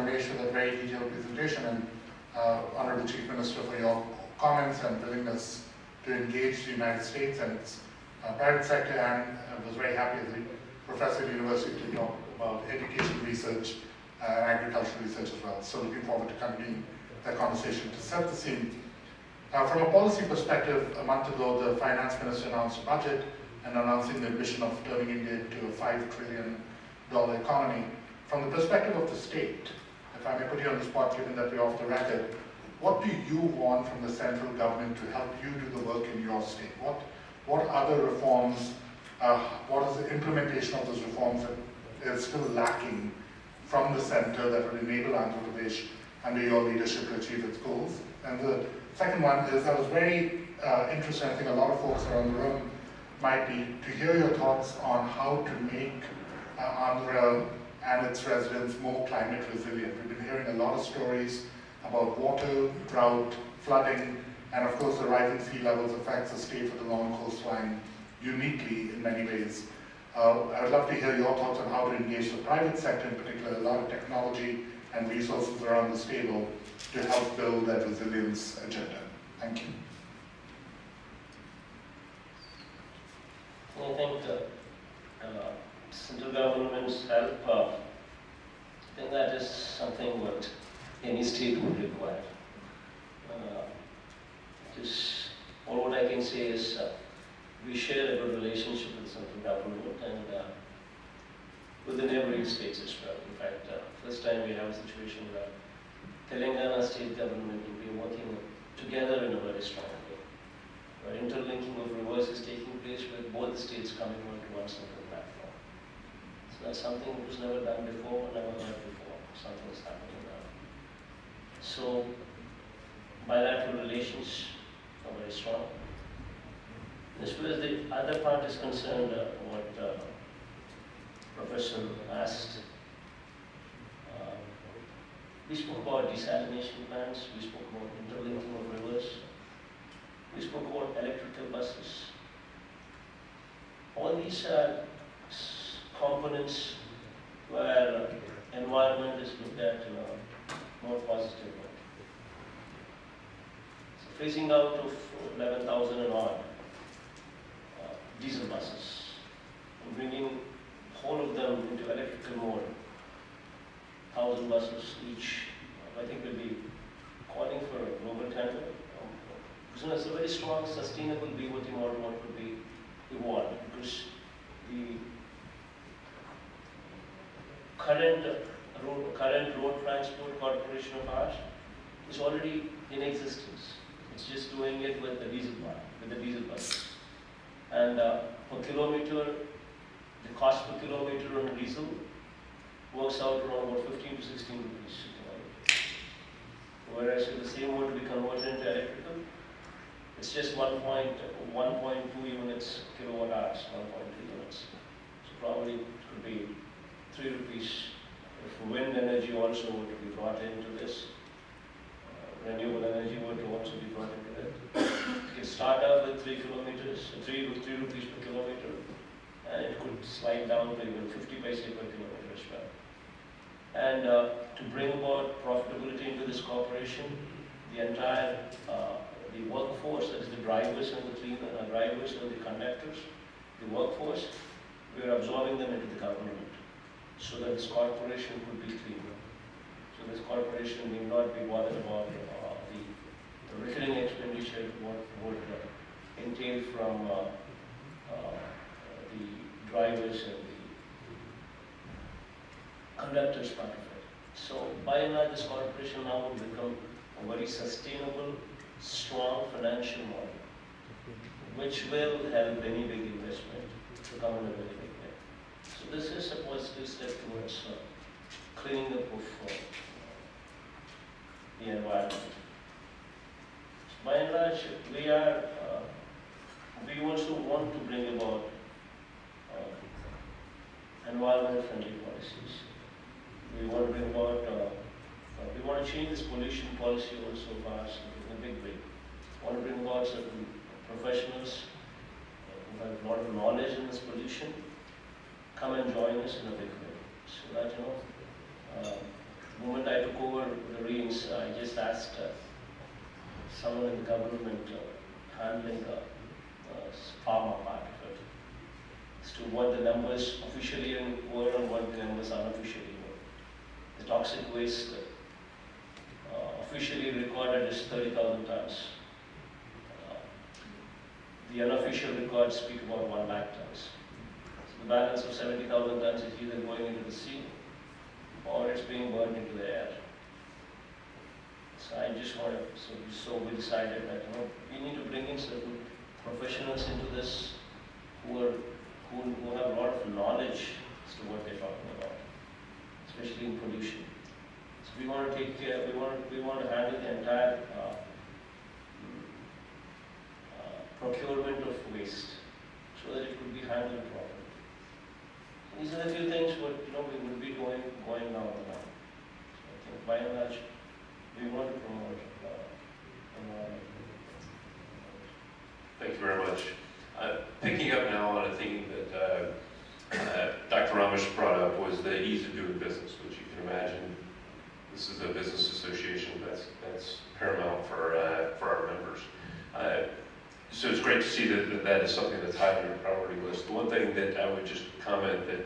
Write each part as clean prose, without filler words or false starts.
Ramesh for that very detailed presentation, and Honorable Chief Minister for your comments and willingness to engage the United States and its private sector, and was very happy as a professor at the university to talk about education research and agricultural research as well. So looking forward to continuing that conversation. To set the scene, from a policy perspective, a month ago the finance minister announced a budget and announcing the ambition of turning India into a $5 trillion economy. From the perspective of the state, if I may put you on the spot, given that we're off the record, what do you want from the central government to help you do the work in your state? What other reforms, what is the implementation of those reforms that is still lacking from the center that would enable Andhra Pradesh under your leadership to achieve its goals? And the second one is, I was very interested, I think a lot of folks around the room might be, to hear your thoughts on how to make Andhra and its residents more climate resilient. We've been hearing a lot of stories about water, drought, flooding, and of course the rising sea levels affects the state with a long coastline uniquely in many ways. I would love to hear your thoughts on how to engage the private sector, in particular a lot of technology and resources around this table to help build that resilience agenda. Thank you. I think central government's help, I think that is something what any state would require. Just all what I can say is we share a good relationship with central government and with the neighboring states as well. In fact, first time we have a situation where Telangana state government will be working together in a very strong way, where interlinking of rivers is taking place with both the states coming onto one central platform. So that's something that was never done before, never heard before. Something is happening now. So bilateral relations are very strong. As far as the other part is concerned, what Professor asked, we spoke about desalination plants, we spoke about interlinking of rivers, we spoke about electrical buses. All these are components where environment is looked at in a more positive way. So phasing out of 11,000 and odd diesel buses and bringing whole of them into electrical mode, 1,000 buses each, I think will be calling for a global tender. So it's a very strong, sustainable BOT model what could be evolved, because the current road transport corporation of ours is already in existence. It's just doing it with the diesel buses. And per kilometer, the cost per kilometer on diesel works out around about 15 to 16 rupees. Whereas if the same were to be converted into electrical, it's just 1.2 units kilowatt hours, 1.2 units. So probably it could be 3 rupees. If wind energy also were to be brought into this, renewable energy were to also be brought into it. You can start out with 3 rupees per kilometer, and it could slide down to even 50 paise per kilometer as well. And to bring about profitability into this corporation, the entire the workforce, that is the drivers and the drivers and the conductors, the workforce, we are absorbing them into the government so that this corporation could be cleaner. So this corporation may not be bothered about the recurring expenditure, what would entail from the drivers and the conductors part of it. So by and large, this corporation now will become a very sustainable, strong financial model, which will help any big investment to come in a very big way. So this is a positive step towards cleaning up of the environment. So by and large, we also want to bring about environment-friendly policies. We want to bring about, we want to change this pollution policy also of ours in a big way. We want to bring about certain professionals who have a lot of knowledge in this pollution, come and join us in a big way. So that, the moment I is, I just asked someone in the government handling pharma part of it, as to what the numbers officially were and what the numbers unofficially were. The toxic waste officially recorded is 30,000 tons. The unofficial records speak about 1 lakh tons. So the balance of 70,000 tons is either going into the sea or it's being burned into the air. So I just want to, so we decided that we need to bring in certain professionals into this who have a lot of knowledge as to what they're talking about, especially in pollution. So we want to take care, we want to handle the entire procurement of waste so that it could be handled properly. These are the few things what we would be going down the line. So I think by and large we want to promote environment. Thank you very much. Picking up now on a theme that Dr. Ramesh brought up was the ease of doing business, which you can imagine this is a business association that's paramount for our members. So it's great to see that is something that's high on your priority list. The one thing that I would just comment that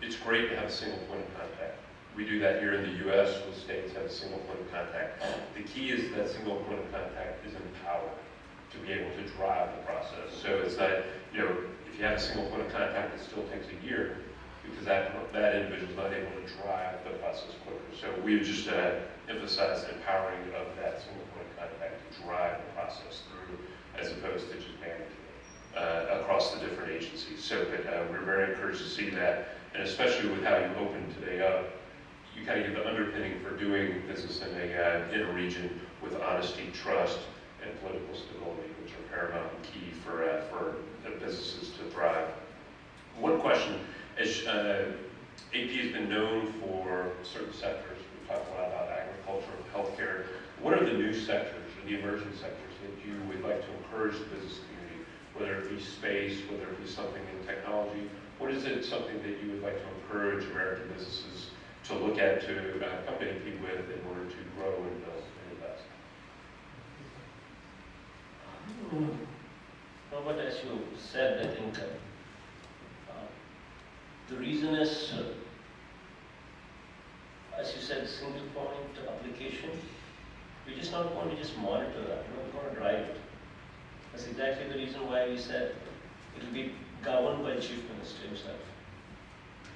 it's great to have a single point of contact. We do that here in the U.S. with states have a single point of contact. The key is that single point of contact is empowered to be able to drive the process. So it's not, if you have a single point of contact, it still takes a year because that individual is not able to drive the process quicker. So we've just emphasized empowering of that single point of contact to drive the process through as opposed to just managing it across the different agencies. So we're very encouraged to see that, and especially with how you opened today up, you kind of give the underpinning for doing business in a region with honesty, trust, and political stability, which are paramount and key for businesses to thrive. One question, as AP has been known for certain sectors, we've talked a lot about agriculture, healthcare. What are the new sectors, or the emerging sectors that you would like to encourage the business community, whether it be space, whether it be something in technology? What is it something that you would like to encourage American businesses to look at, to come to AP with in order to grow and build and invest? Robert, as you said, I think the reason is, as you said, single point application. We just not want to just monitor that, we want to drive it. That's exactly the reason why we said it will be governed by the Chief Minister himself.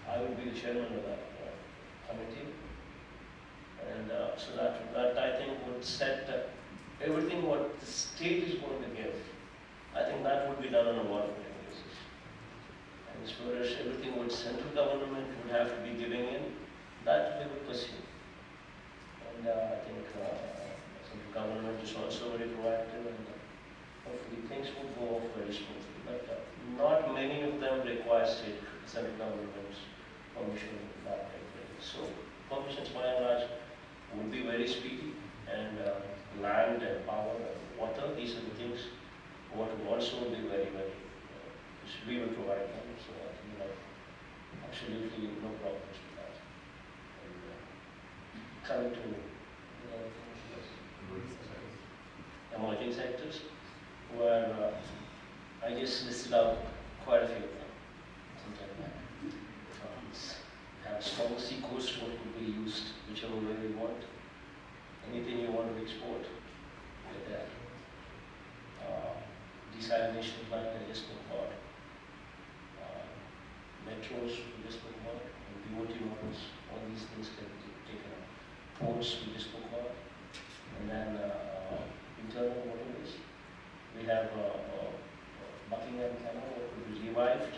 I will be the chairman of that committee. And so that I think would set everything what the state is going to give. I think that would be done on a voluntary basis. And as far as everything what central government would have to be giving in, that we would pursue. And I think central government is also very proactive, and hopefully things will go off very smoothly. But not many of them require central government's permission in that type of way. So permissions by and large would be very speedy, and land and power and water, these are the things what would also be very, very, we will provide them. So I think absolutely no problems with that. And coming to emerging sectors, where I just listed out quite a few of them. Have strong sea coast, what could be used, whichever way we want. Anything you want to export, we're there. Desalination plant, I just spoke about. Metros, we just spoke about. And BOT models, all these things can be taken up. Ports, we just spoke about. And then internal waterways. We have Buckingham Canal, what could be revived,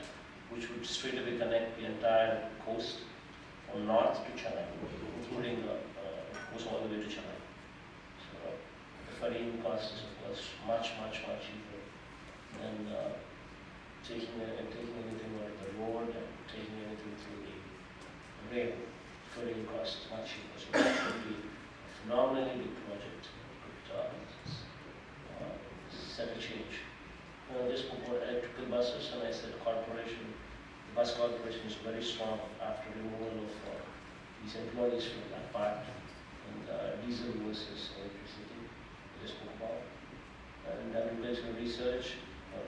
which would straight away connect the entire coast from north to Chennai, including goes all the way to Chennai. So the ferrying cost is of course much cheaper than taking anything on the road and taking anything through the rail. Ferrying cost is much cheaper, so that would be a phenomenally big project. Could set a change. Just about electrical buses, and I said corporation. The bus corporation is very strong after removal of these employees from that part, and diesel versus electricity, we just spoke about. And agricultural research,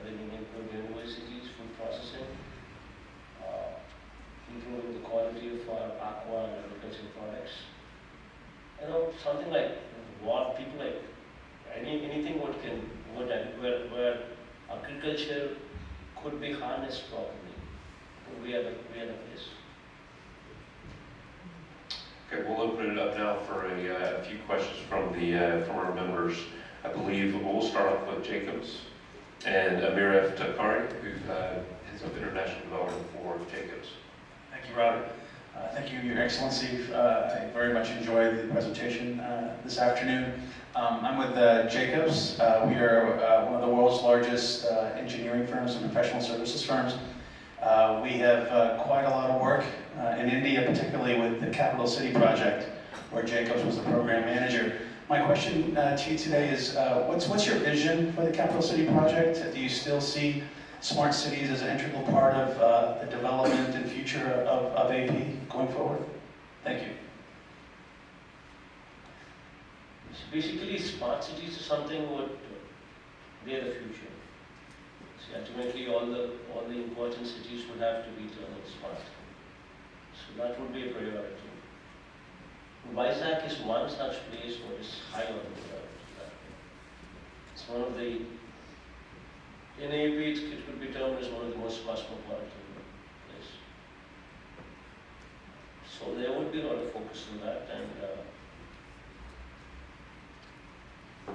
bringing in good universities, food processing, improving the quality of our aqua and agricultural products. You know, something like what people like, anything where agriculture could be harnessed properly. We are the place. Okay, we'll open it up now for a few questions from our members. I believe we'll start off with Jacobs and Amir F. Takari, who heads up international development for Jacobs. Thank you, Robert. Thank you, Your Excellency. I very much enjoyed the presentation this afternoon. I'm with Jacobs. We are one of the world's largest engineering firms and professional services firms. We have quite a lot of work in India, particularly with the Capital City project, where Jacobs was the program manager. My question to you today is, what's your vision for the Capital City project? Do you still see smart cities as an integral part of the development and future of AP going forward? Thank you. Basically, smart cities is something they're the future. See, ultimately, all the important cities would have to be turned smart. So that would be a priority. Vizag is one such place what is high on the priority. It's one of the, in AP it could be termed as one of the most cosmopolitan places. So there would be a lot of focus on that, and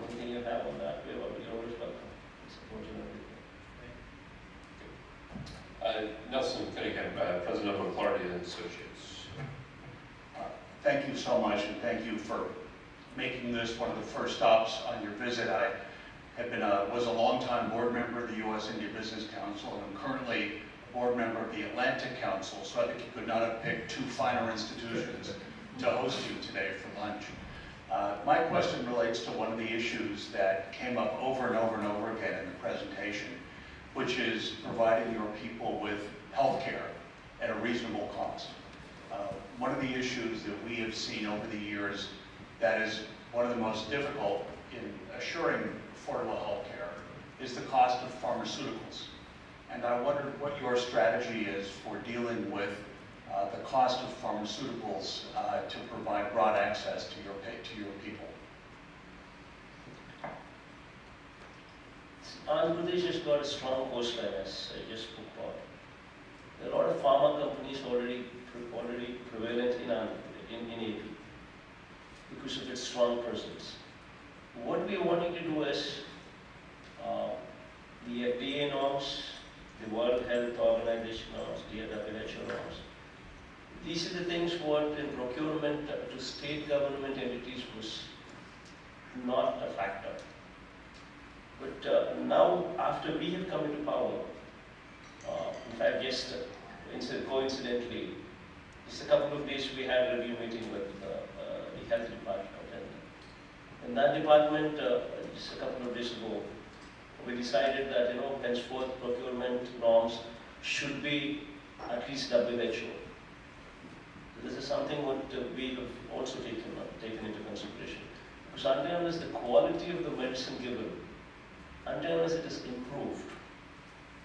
anything you have on that, you're always welcome. Support you and everything. Nelson Cunningham, President of McClarty and Associates. Thank you so much, and thank you for making this one of the first stops on your visit. I have been was a longtime board member of the U.S. India Business Council, and I'm currently a board member of the Atlantic Council, so I think you could not have picked two finer institutions to host you today for lunch. My question relates to one of the issues that came up over and over and over again in the presentation, which is providing your people with health care at a reasonable cost. One of the issues that we have seen over the years that is one of the most difficult in assuring affordable health care is the cost of pharmaceuticals. And I wondered what your strategy is for dealing with the cost of pharmaceuticals to provide broad access to your people. Andhra Pradesh has got a strong coastline, as I just spoke about. There are a lot of pharma companies already prevalent in AP because of its strong presence. What we are wanting to do is the FDA norms, the World Health Organization norms, the WHO norms. These are the things what in procurement to state government entities was not a factor. But now, after we have come into power, in fact, just coincidentally, just a couple of days we had a review meeting with the health department, and in that department, just a couple of days ago, we decided that henceforth procurement norms should be at least WHO. This is something what we have also taken into consideration, because until the quality of the medicine given, until it is improved,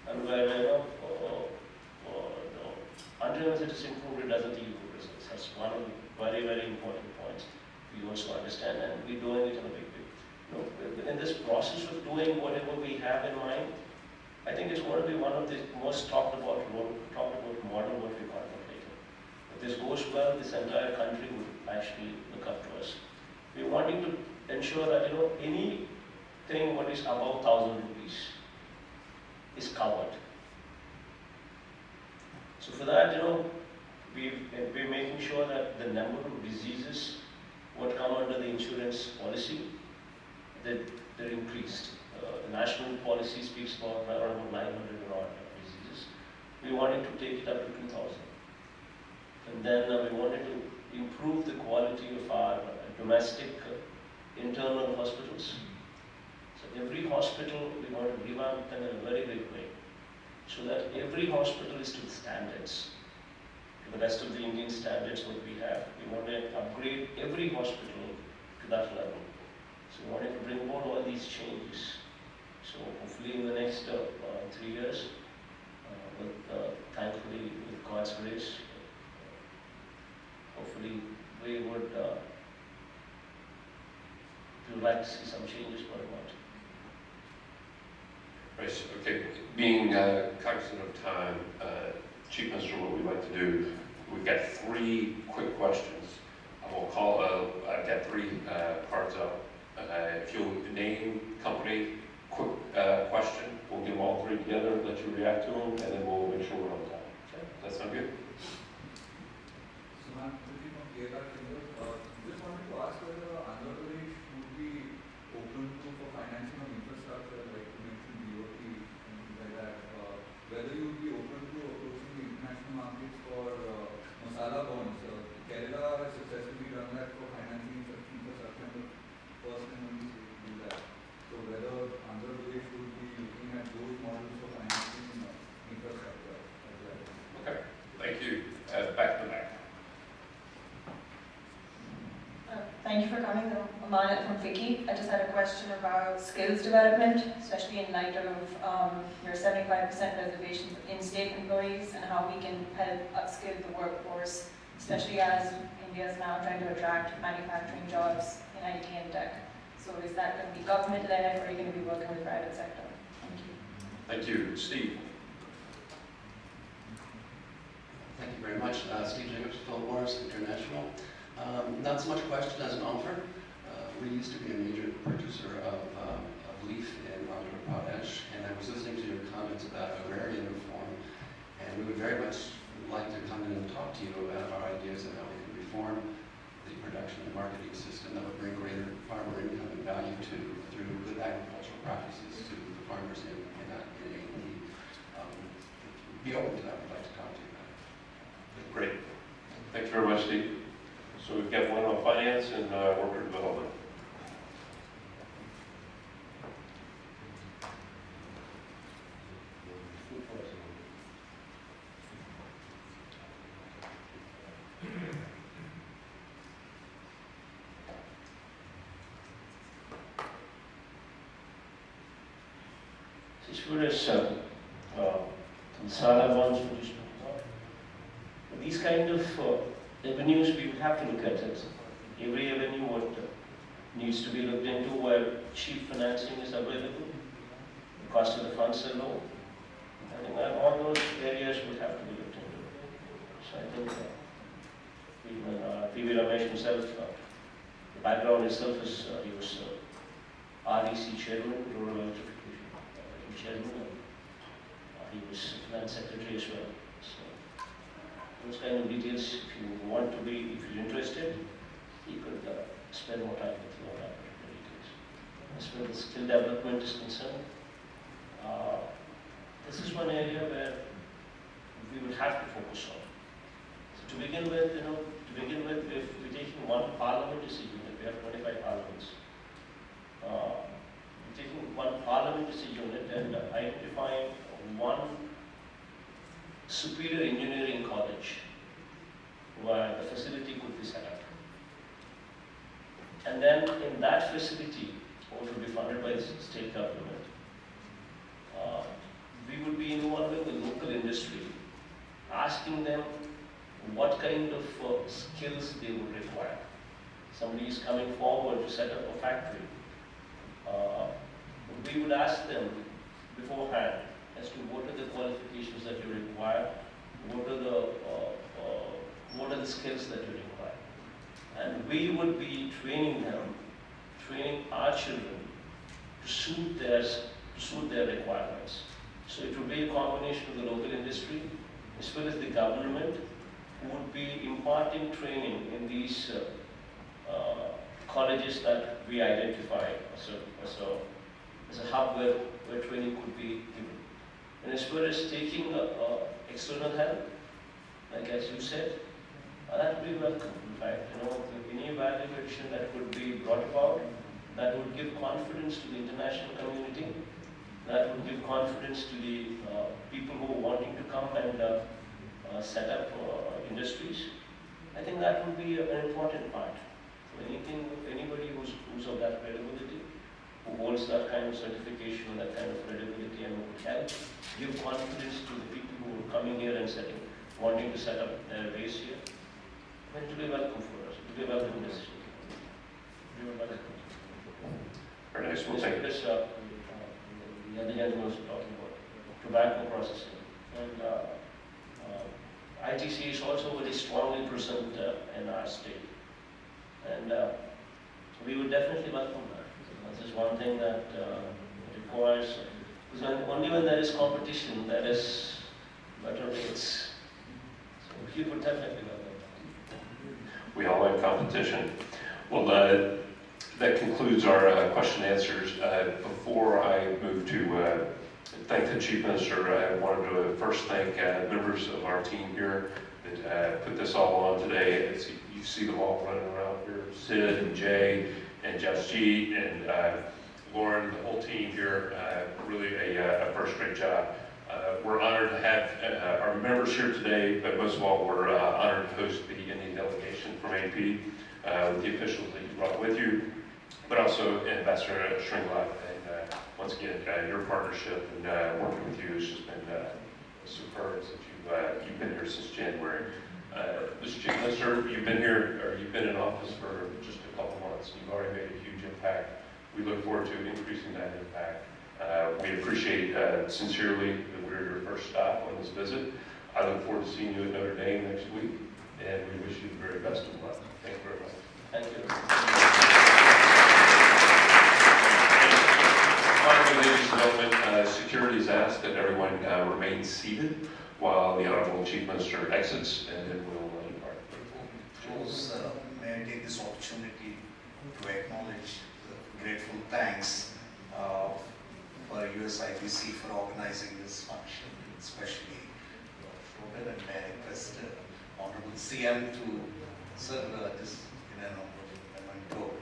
and where until it is improved, it doesn't yield good results. That's one of the very, very important points we also understand, and we're doing it in a big way. In this process of doing whatever we have in mind, I think it's going to be one of the most talked about model what we contemplated. If this goes well, this entire country would actually look up to us. We're wanting to ensure that anything what is above 1,000 rupees is covered. So for that, we're making sure that the number of diseases what come under the insurance policy, that they're increased. The national policy speaks about around 900 odd diseases. We wanted to take it up to 2,000. And then we wanted to improve the quality of our domestic internal hospitals. So every hospital, we want to revamp them in a very big way, so that every hospital is to the standards, to the rest of the Indian standards what we have. We want to upgrade every hospital to that level. So we wanted to bring about all these changes. So hopefully in the next 3 years, thankfully with God's grace, hopefully we would like to see some changes going on. Right, so, okay, being cognizant of time, Chief Minister, what we'd like to do, we've got 3 quick questions. I've got 3 cards up. If you'll name, company, quick question, we'll give them all 3 together, let you react to them, and then we'll make sure we're on time. Okay, does that sound good? So, ma'am, just wanted to ask whether Andhra Pradesh would be open to for financing of infrastructure, like you mentioned BOT and things like that. Whether you would be open to approaching the international markets for masala bonds. Kerala has successfully done that for financing such infrastructure, and the first and only state to do that. So whether Andhra Pradesh would be looking at those models for financing infrastructure as well. Okay, thank you. Back to back. Thank you for coming. Amana from Vicky. I just had a question about skills development, especially in light of your 75% reservations of in-state employees and how we can help upskill the workforce, especially as India is now trying to attract manufacturing jobs in IT and tech. So is that going to be government-led, or are you going to be working with the private sector? Thank you. Thank you. Steve. Thank you very much. Steve Jacobs, Philip Morris International. Not so much a question as an offer. We used to be a major producer of leaf in Andhra Pradesh, and I was listening to your comments about agrarian reform, and we would very much like to come in and talk to you about our ideas of how we can reform the production and marketing system that would bring greater farmer income and value through good agricultural practices to the farmers in need. Be open to that. We'd like to talk to you about it. Great. Thank you very much, Steve. So we've got one on finance and worker development. As far as masala bonds, these kind of avenues, we would have to look at it. Every avenue what needs to be looked into where cheap financing is available, the cost of the funds are low. I think that all those areas would have to be looked into. So I think even P.V. Ramesh himself, the background itself is he was REC chairman, Rural Electrification chairman, and he was finance secretary as well. Those kind of details, if you want to be, if you're interested, you could spend more time with you on that particular details. As far as skill development is concerned, this is one area where we would have to focus on. So to begin with, if we're taking one parliament decision, we have 25 parliaments. We're taking one parliament decision and identifying one superior engineering college where the facility could be set up. And then in that facility, which would be funded by the state government, we would be involving the local industry, asking them what kind of skills they would require. Somebody is coming forward to set up a factory. We would ask them beforehand as to what are the qualifications that you require, what are the skills that you require. And we would be training them, training our children to suit their requirements. So it would be a combination of the local industry as well as the government who would be imparting training in these colleges that we identify as a hub where training could be given. And as far as taking external help, like as you said, that would be welcome. In fact, any evaluation that could be brought about, that would give confidence to the international community, that would give confidence to the people who are wanting to come and set up industries. I think that would be an important part. So anybody who's holds that kind of certification and that kind of credibility, and would help give confidence to the people who are coming here and wanting to set up their base here. I mean, it will be welcome for us. It will be a welcome decision. We were welcome. Very nice. Well, thank you. This, the other gentleman was talking about tobacco processing. And ITC is also very strongly present in our state. And we would definitely welcome that. This is one thing that requires, because only when there is competition, there is better rates. So we would definitely welcome that. We all like competition. Well, that concludes our question and answers. Before I move to thank the Chief Minister, I wanted to first thank members of our team here that put this all on today. You see them all running around here, Sid and Jay and Jeff G and Lauren, the whole team here, really a first-rate job. We're honored to have our members here today, but most of all, we're honored to host the Indian delegation from AP with the officials that you brought with you, but also Ambassador Shringla. And once again, your partnership and working with you has just been superb since you've been here since January. Mr. Chief Minister, you've been here, or you've been in office for just a couple months. You've already made a huge impact. We look forward to increasing that impact. We appreciate sincerely that we're your first stop on this visit. I look forward to seeing you at Notre Dame next week, and we wish you the very best of luck. Thank you very much. Thank you. Finally, ladies and gentlemen, security has asked that everyone remain seated while the Honorable Chief Minister exits, and then we'll depart. Close, may I take this opportunity to acknowledge the grateful thanks for USIBC for organizing this function, especially Robin, and may I request Honorable CM to serve this in an memento